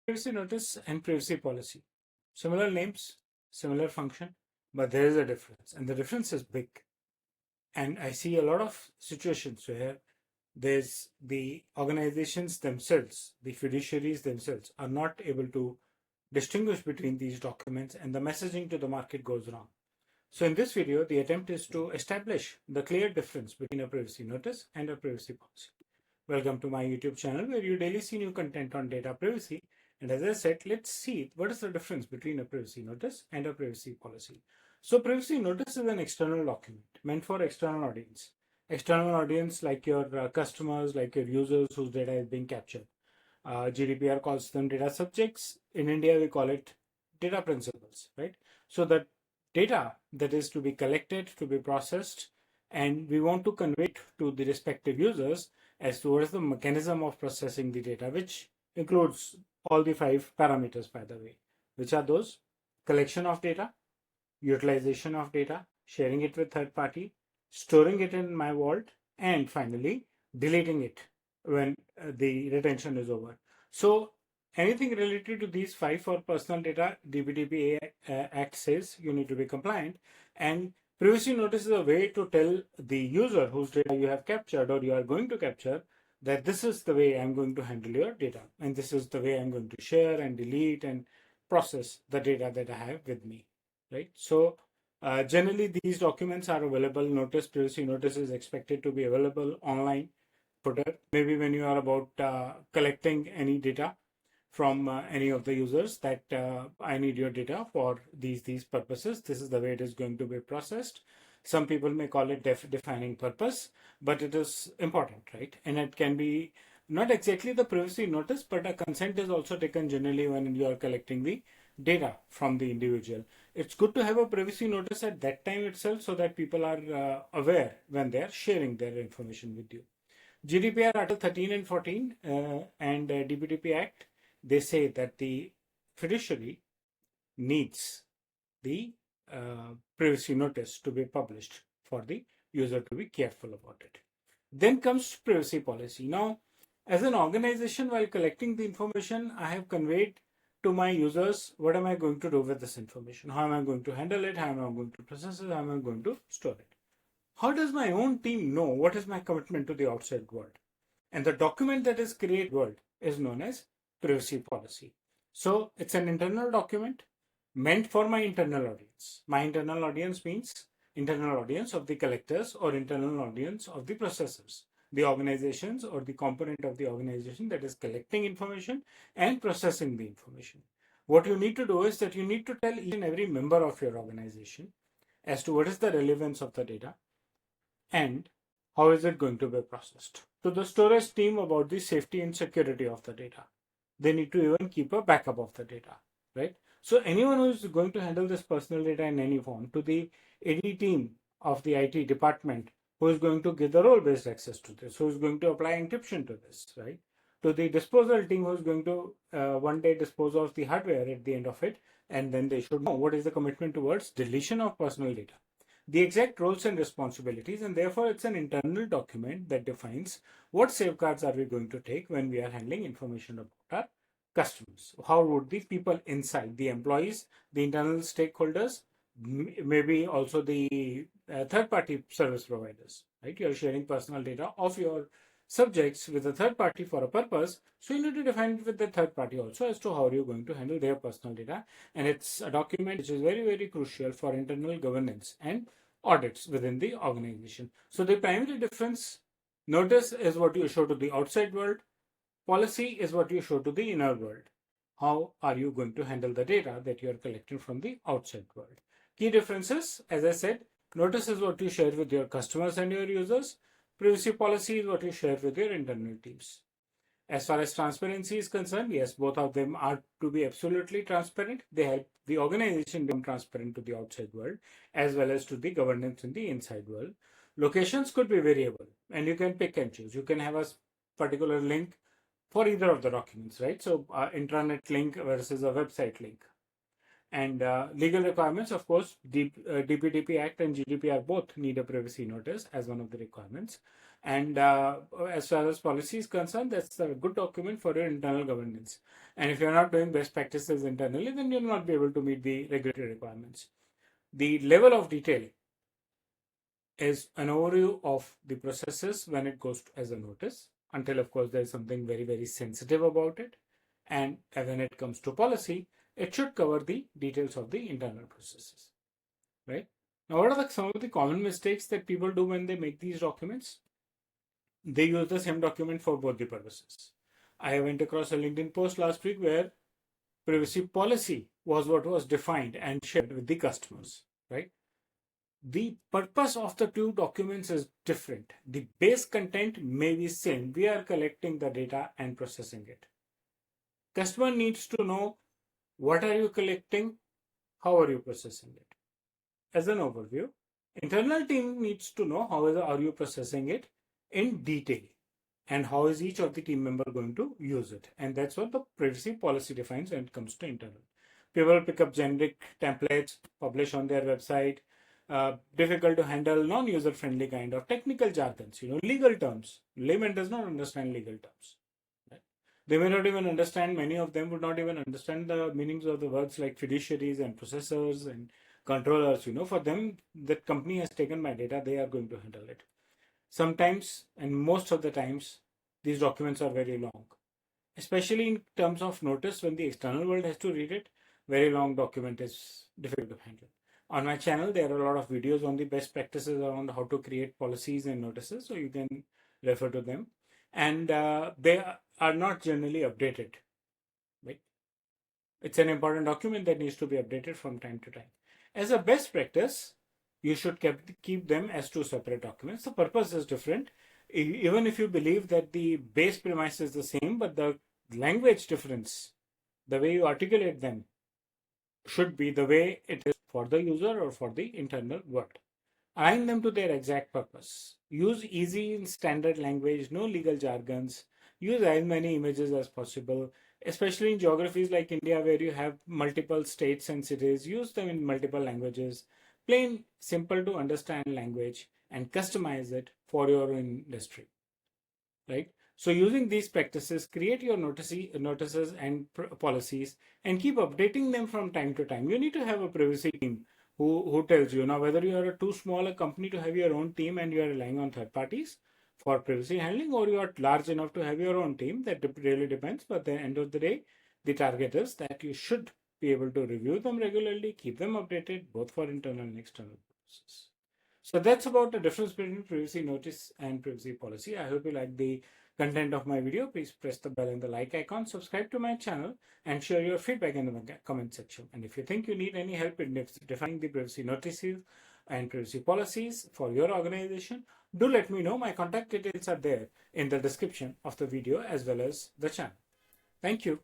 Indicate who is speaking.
Speaker 1: Privacy notice and privacy policy. Similar names, similar function, but there is a difference, and the difference is big. And I see a lot of situations where there's the organizations themselves, the fiduciaries themselves, are not able to distinguish between these documents, and the messaging to the market goes wrong. So in this video, the attempt is to establish the clear difference between a privacy notice and a privacy policy. Welcome to my YouTube channel where you daily see new content on data privacy. And as I said, let's see what is the difference between a privacy notice and a privacy policy. So privacy notice is an external document meant for external audience. External audience like your customers, like your users whose data is being captured. GDPR calls them data subjects. In India, we call it data principals, right? So the data that is to be collected, to be processed, and we want to convey it to the respective users as to what is the mechanism of processing the data, which includes all the 5 parameters, by the way, which are those: collection of data, utilization of data, sharing it with third party, storing it in my vault, and finally deleting it when the retention is over. So anything related to these 5 for personal data, DPDP Act says you need to be compliant, and privacy notice is a way to tell the user whose data you have captured or you are going to capture that this is the way I'm going to handle your data, and this is the way I'm going to share and delete and process the data that I have with me, right? So generally these documents are available. Privacy notice is expected to be available online. Maybe when you are about collecting any data from any of the users that I need your data for these purposes. This is the way it is going to be processed. Some people may call it defining purpose, but it is important, right? And it can be not exactly the privacy notice, but a consent is also taken generally when you are collecting the data from the individual. It's good to have a privacy notice at that time itself so that people are aware when they are sharing their information with you. GDPR Article 13 and 14 and DPDP Act, they say that the fiduciary needs the privacy notice to be published for the user to be careful about it. Then comes privacy policy. Now, as an organization, while collecting the information, I have conveyed to my users what am I going to do with this information, how am I going to handle it, how am I going to process it, how am I going to store it. How does my own team know what is my commitment to the outside world? And the document that is created world is known as privacy policy. So it's an internal document meant for my internal audience. My internal audience means internal audience of the collectors or internal audience of the processors, the organizations or the component of the organization that is collecting information and processing the information. What you need to do is that you need to tell each and every member of your organization as to what is the relevance of the data and how is it going to be processed. To the storage team about the safety and security of the data. They need to even keep a backup of the data, right? So anyone who is going to handle this personal data in any form, to the AD team of the IT department who is going to give the role-based access to this, who is going to apply encryption to this, right? To the disposal team who is going to one day dispose of the hardware at the end of it, and then they should know what is the commitment towards deletion of personal data, the exact roles and responsibilities, and therefore it's an internal document that defines what safeguards are we going to take when we are handling information about our customers. How would the people inside, the employees, the internal stakeholders, maybe also the third-party service providers, right? You're sharing personal data of your subjects with a third party for a purpose, so you need to define it with the third party also as to how you're going to handle their personal data. And it's a document which is very, very crucial for internal governance and audits within the organization. So the primary difference: notice is what you show to the outside world, policy is what you show to the inner world. How are you going to handle the data that you are collecting from the outside world? Key differences, as I said: notice is what you share with your customers and your users. Privacy policy is what you share with your internal teams. As far as transparency is concerned, yes, both of them are to be absolutely transparent. They help the organization become transparent to the outside world as well as to the governance in the inside world. Locations could be variable and you can pick and choose. You can have a particular link for either of the documents, right? So intranet link versus a website link. And legal requirements, of course, DPDP Act and GDPR both need a privacy notice as one of the requirements. And as far as policy is concerned, that's a good document for your internal governance. And if you're not doing best practices internally, then you'll not be able to meet the regulatory requirements. The level of detail is an overview of the processes when it goes as a notice, until of course there's something very, very sensitive about it. And when it comes to policy, it should cover the details of the internal processes, right? Now, what are some of the common mistakes that people do when they make these documents? They use the same document for both the purposes. I went across a LinkedIn post last week where privacy policy was what was defined and shared with the customers, right? The purpose of the two documents is different. The base content may be same. We are collecting the data and processing it. Customer needs to know what are you collecting, how are you processing it. As an overview, internal team needs to know how are you processing it in detail and how is each of the team member going to use it. And that's what the privacy policy defines when it comes to internal. People pick up generic templates, publish on their website, difficult to handle, non-user friendly kind of technical jargons, legal terms. Layman does not understand legal terms. Right? They may not even understand, many of them would not even understand the meanings of the words like fiduciaries and processors and controllers. For them, that company has taken my data, they are going to handle it. Sometimes, and most of the times, these documents are very long, especially in terms of notice when the external world has to read it. Very long document is difficult to handle. On my channel, there are a lot of videos on the best practices around how to create policies and notices, so you can refer to them. And they are not generally updated, right? It's an important document that needs to be updated from time to time. As a best practice, you should keep them as two separate documents. The purpose is different. Even if you believe that the base premise is the same, but the language difference, the way you articulate them, should be the way it is for the user or for the internal world. Align them to their exact purpose. Use easy and standard language, no legal jargons. Use as many images as possible, especially in geographies like India where you have multiple states and cities. Use them in multiple languages. Plain, simple to understand language and customize it for your industry, right? So using these practices, create your notices and policies and keep updating them from time to time. You need to have a privacy team who tells you. Now, whether you are a too small a company to have your own team and you are relying on third parties for privacy handling, or you are large enough to have your own team, that really depends. But at the end of the day, the target is that you should be able to review them regularly, keep them updated, both for internal and external purposes. So that's about the difference between privacy notice and privacy policy. I hope you like the content of my video. Please press the bell and the like icon, subscribe to my channel, and share your feedback in the comment section. And if you think you need any help in defining the privacy notices and privacy policies for your organization, do let me know. My contact details are there in the description of the video as well as the channel. Thank you.